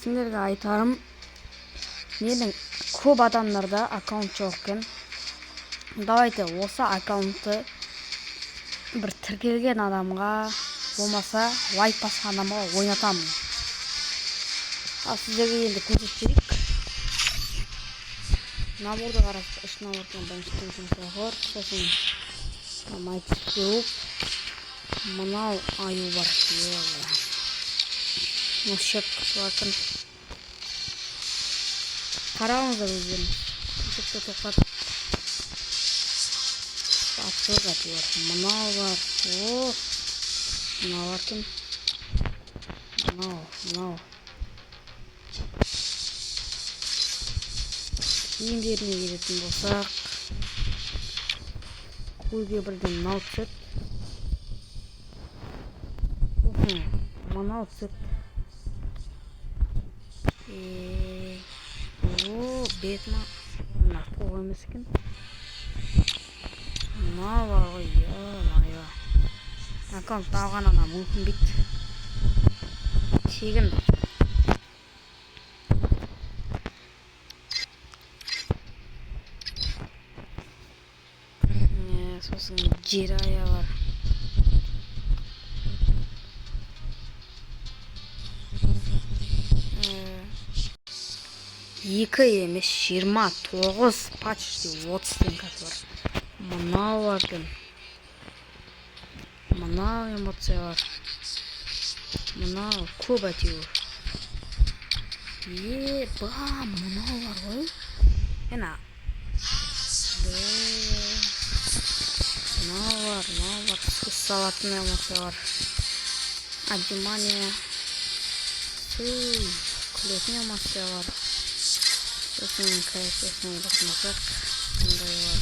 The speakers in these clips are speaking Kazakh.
сендерге айтарым, менің көп адамдарда аккаунт жоқ екен. Давайте осы аккаунтты бір тіркелген адамға, болмаса лайк басқан адамға ойнатамын. Ал сіздерге енді көрсетейік. Наборды қарасақ, үш набордан бірінші жұмысқа бар. Сосын майтис көп. Мынау аю бар. Шек қысылатын. Қарауыңыздар өздеріңіз. Тіпті тоқтатып. Атсыз аты бар. Мынау бар. Мынау бар кім? Мынау. Киімдеріне келетін болсақ, көзге бірден мынау түсет. Мынау түсет. Бетіма нақты қой емес екен. Мынау бар ғой, аккаунт алғанына мүмкін бит. Тегін. Сосын жерая бар. Екі емес 29 почти 30 теңкасы бар. Мынау бар кім? Мынау эмоция бар. Мынау көп әтеуір. Мынау бар ғой. Мынау бар. Сүз салатын эмоция бар. Отжимание. Күлетін эмоция бар. Сосын кәресесіне басмасақ, мындай бар.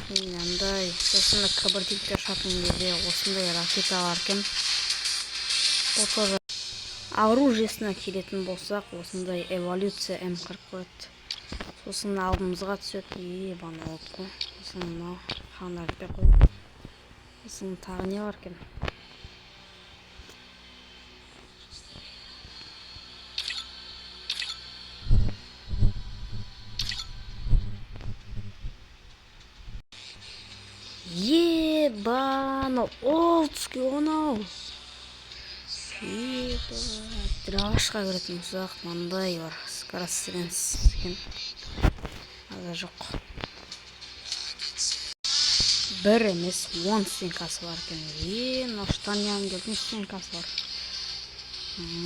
Мындай. Сосын кібіртекке шатын кезде осындай ракета бар екен. Оружиесіне келетін болсақ, осындай эволюция М40 болады. Сосын алдымызға түседі. Бана олып қой. Сосын мынау қандарып қой. Сосын тағы не бар екен? Ебано, олдский онау. Драшқа көретін ұзақ маңдай бар. Скоростенс екен. Аза жоқ. Бір емес 10 стенкасы бар екен. Ноштаниян келдің стенкасы бар.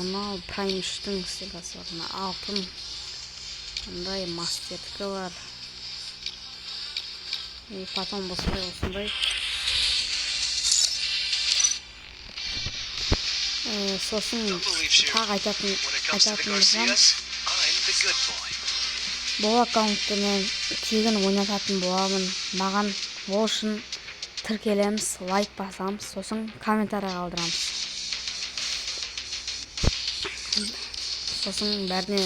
Мынау прайм 3-тің стенкасы бар. Мына алтын. Мындай мастердікі бар. Потом осындай. Сосын тағы айтатын болсам, бұл аккаунтты мен тегін ойнататын боламын. Маған ол үшін тіркелеміз, лайк басамыз, сосын комментарий қалдырамыз. Сосын бәріне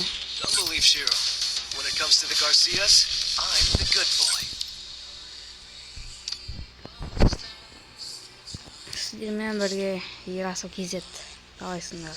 сіздермен бірге Ерасыл KZ қалайсыңдар?